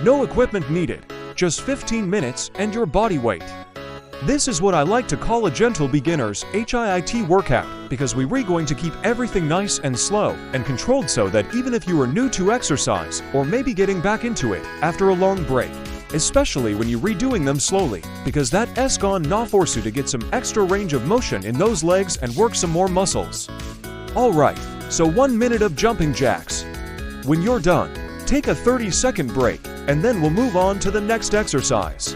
No equipment needed, just 15 minutes and your body weight. This is what I like to call a gentle beginner's HIIT workout because we're going to keep everything nice and slow and controlled so that even if you are new to exercise or maybe getting back into it after a long break, especially when you're redoing them slowly, because that's gonna force you to get some extra range of motion in those legs and work some more muscles. Alright, so 1 minute of jumping jacks. When you're done, take a 30-second break and then we'll move on to the next exercise.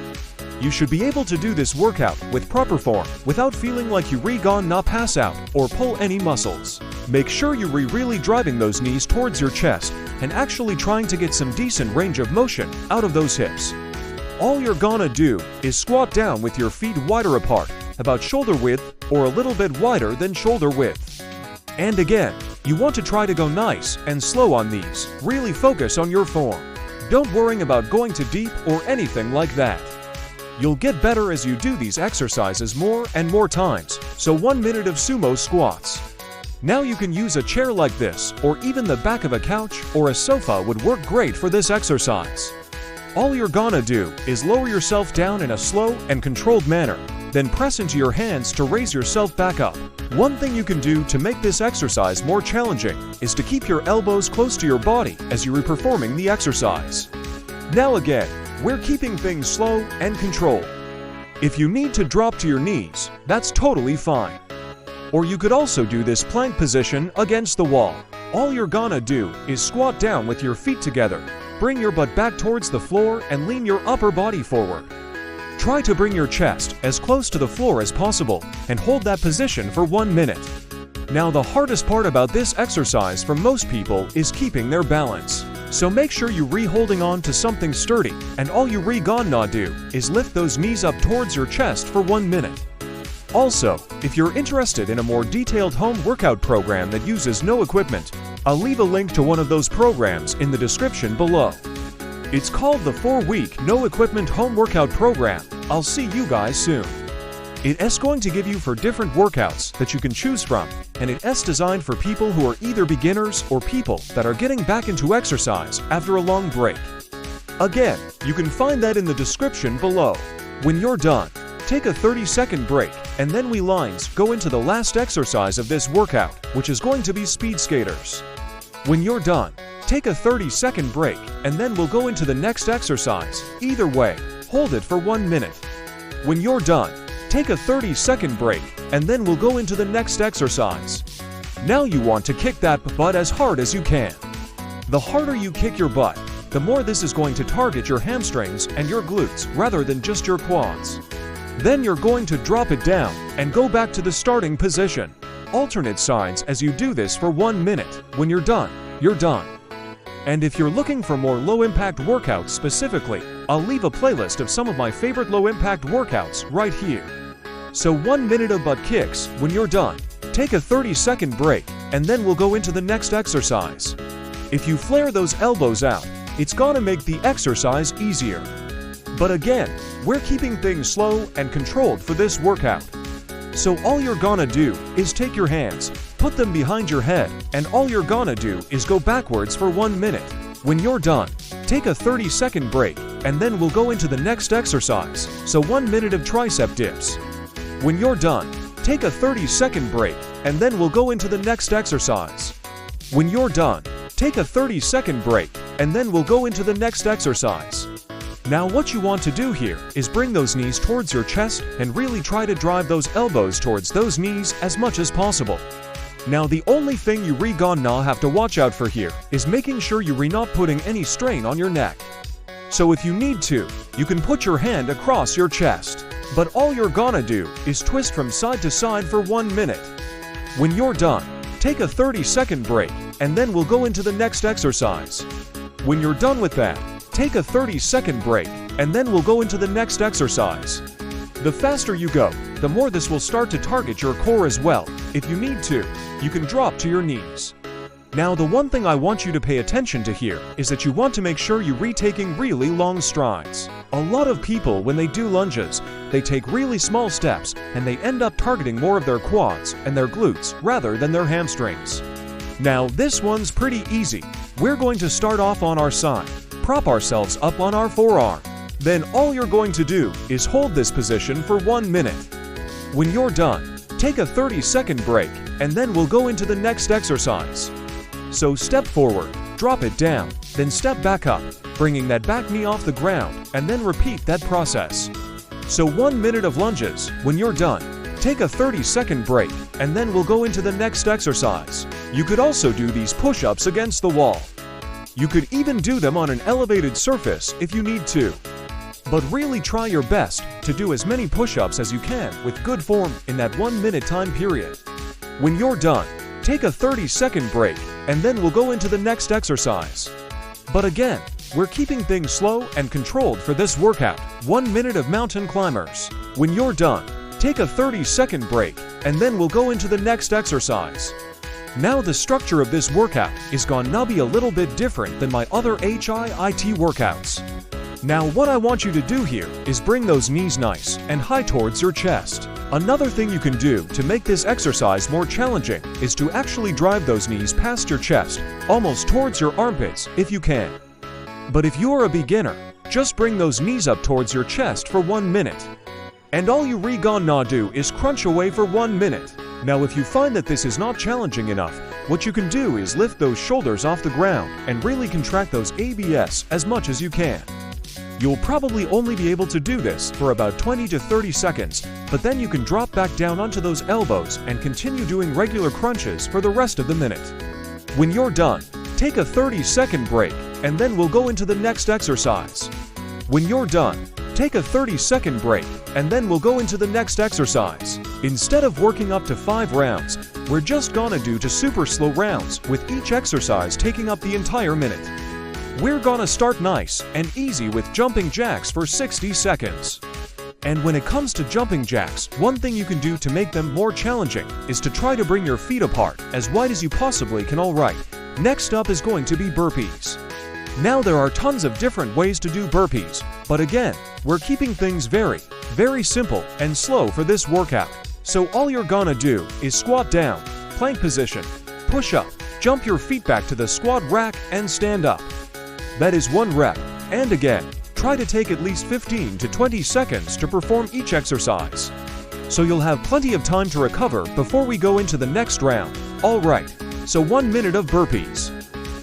You should be able to do this workout with proper form without feeling like you're gonna pass out or pull any muscles. Make sure you're really driving those knees towards your chest and actually trying to get some decent range of motion out of those hips. All you're gonna do is squat down with your feet wider apart, about shoulder width or a little bit wider than shoulder width. And again, you want to try to go nice and slow on these. Really focus on your form. Don't worry about going too deep or anything like that. You'll get better as you do these exercises more and more times, so 1 minute of sumo squats. Now you can use a chair like this, or even the back of a couch or a sofa would work great for this exercise. All you're gonna do is lower yourself down in a slow and controlled manner, then press into your hands to raise yourself back up. One thing you can do to make this exercise more challenging is to keep your elbows close to your body as you are performing the exercise. Now again, we're keeping things slow and controlled. If you need to drop to your knees, that's totally fine. Or you could also do this plank position against the wall. All you're gonna do is squat down with your feet together, bring your butt back towards the floor and lean your upper body forward. Try to bring your chest as close to the floor as possible and hold that position for 1 minute. Now the hardest part about this exercise for most people is keeping their balance. So make sure you're holding on to something sturdy, and all you gonna do is lift those knees up towards your chest for 1 minute. Also, if you're interested in a more detailed home workout program that uses no equipment, I'll leave a link to one of those programs in the description below. It's called the 4-week no equipment home workout program. I'll see you guys soon. It's going to give you for different workouts that you can choose from, and it's designed for people who are either beginners or people that are getting back into exercise after a long break. Again, you can find that in the description below. When you're done, take a 30-second break, and then we go into the last exercise of this workout, which is going to be speed skaters. When you're done, take a 30-second break, and then we'll go into the next exercise. Either way, hold it for 1 minute. When you're done, take a 30-second break, and then we'll go into the next exercise. Now you want to kick that butt as hard as you can. The harder you kick your butt, the more this is going to target your hamstrings and your glutes rather than just your quads. Then you're going to drop it down and go back to the starting position. Alternate sides as you do this for 1 minute. When you're done, you're done. And if you're looking for more low-impact workouts specifically, I'll leave a playlist of some of my favorite low-impact workouts right here. So 1 minute of butt kicks. When you're done, take a 30-second break, and then we'll go into the next exercise. If you flare those elbows out, it's gonna make the exercise easier. But again, we're keeping things slow and controlled for this workout. So all you're gonna do is take your hands, put them behind your head, and all you're gonna do is go backwards for 1 minute. When you're done, take a 30-second break, and then we'll go into the next exercise. So 1 minute of tricep dips. When you're done, take a 30-second break, and then we'll go into the next exercise. When you're done, take a 30-second break, and then we'll go into the next exercise. Now what you want to do here is bring those knees towards your chest and really try to drive those elbows towards those knees as much as possible. Now the only thing you gonna have to watch out for here is making sure you're not putting any strain on your neck. So if you need to, you can put your hand across your chest. But all you're gonna do is twist from side to side for 1 minute. When you're done, take a 30-second break, and then we'll go into the next exercise. When you're done with that, take a 30-second break, and then we'll go into the next exercise. The faster you go, the more this will start to target your core as well. If you need to, you can drop to your knees. Now the one thing I want you to pay attention to here is that you want to make sure you're taking really long strides. A lot of people, when they do lunges, they take really small steps and they end up targeting more of their quads and their glutes rather than their hamstrings. Now this one's pretty easy. We're going to start off on our side. prop ourselves up on our forearm. Then all you're going to do is hold this position for 1 minute. When you're done, take a 30-second break, and then we'll go into the next exercise. So step forward, drop it down, then step back up, bringing that back knee off the ground, and then repeat that process. So 1 minute of lunges. When you're done, take a 30-second break, and then we'll go into the next exercise. You could also do these push-ups against the wall. You could even do them on an elevated surface if you need to. But really try your best to do as many push-ups as you can with good form in that 1 minute time period. When you're done, take a 30-second break, and then we'll go into the next exercise. But again, we're keeping things slow and controlled for this workout. 1 minute of mountain climbers. When you're done, take a 30-second break, and then we'll go into the next exercise. Now the structure of this workout is gonna be a little bit different than my other HIIT workouts. Now what I want you to do here is bring those knees nice and high towards your chest. Another thing you can do to make this exercise more challenging is to actually drive those knees past your chest, almost towards your armpits if you can. But if you are a beginner, just bring those knees up towards your chest for 1 minute. And all you gonna do is crunch away for 1 minute. Now if you find that this is not challenging enough, what you can do is lift those shoulders off the ground and really contract those abs as much as you can. You'll probably only be able to do this for about 20 to 30 seconds, but then you can drop back down onto those elbows and continue doing regular crunches for the rest of the minute. When you're done, take a 30-second break, and then we'll go into the next exercise. When you're done, take a 30-second break, and then we'll go into the next exercise. Instead of working up to 5 rounds, we're just gonna do 2 super slow rounds, with each exercise taking up the entire minute. We're gonna start nice and easy with jumping jacks for 60 seconds. And when it comes to jumping jacks, one thing you can do to make them more challenging is to try to bring your feet apart as wide as you possibly can. Alright, next up is going to be burpees. Now there are tons of different ways to do burpees, but again, we're keeping things very, very simple and slow for this workout. So all you're gonna do is squat down, plank position, push up, jump your feet back to the squat rack and stand up. That is 1 rep, and again, try to take at least 15 to 20 seconds to perform each exercise. So you'll have plenty of time to recover before we go into the next round. Alright, so 1 minute of burpees.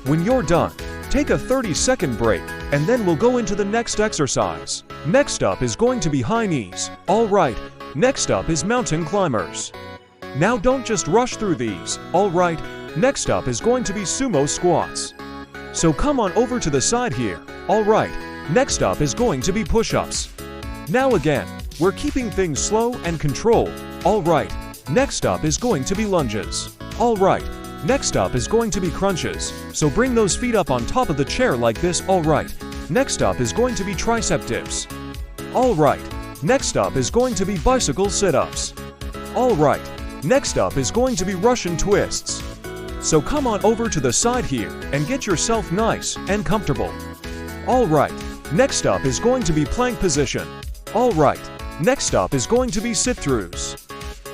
When you're done, take a 30-second break, and then we'll go into the next exercise. Next up is going to be high knees. Alright, next up is mountain climbers. Now don't just rush through these. Alright, next up is going to be sumo squats. So come on over to the side here. Alright, next up is going to be push-ups. Now again, we're keeping things slow and controlled. Alright, next up is going to be lunges. Alright, next up is going to be crunches. So bring those feet up on top of the chair like this. Alright, next up is going to be tricep dips. Alright, next up is going to be bicycle sit-ups. Alright, next up is going to be Russian twists. So come on over to the side here and get yourself nice and comfortable. Alright, next up is going to be plank position. Alright, next up is going to be sit-throughs.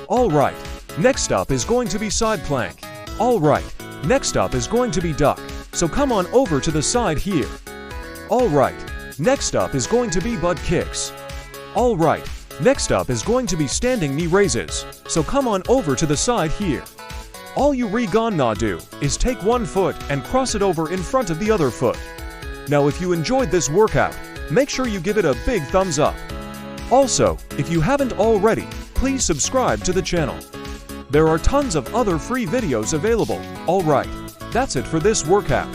Alright, next up is going to be side plank. Alright, next up is going to be duck. So come on over to the side here. Alright, next up is going to be butt kicks. Alright, next up is going to be standing knee raises. So come on over to the side here. All you gonna do is take 1 foot and cross it over in front of the other foot. Now if you enjoyed this workout, make sure you give it a big thumbs up. Also, if you haven't already, please subscribe to the channel. There are tons of other free videos available. Alright, that's it for this workout.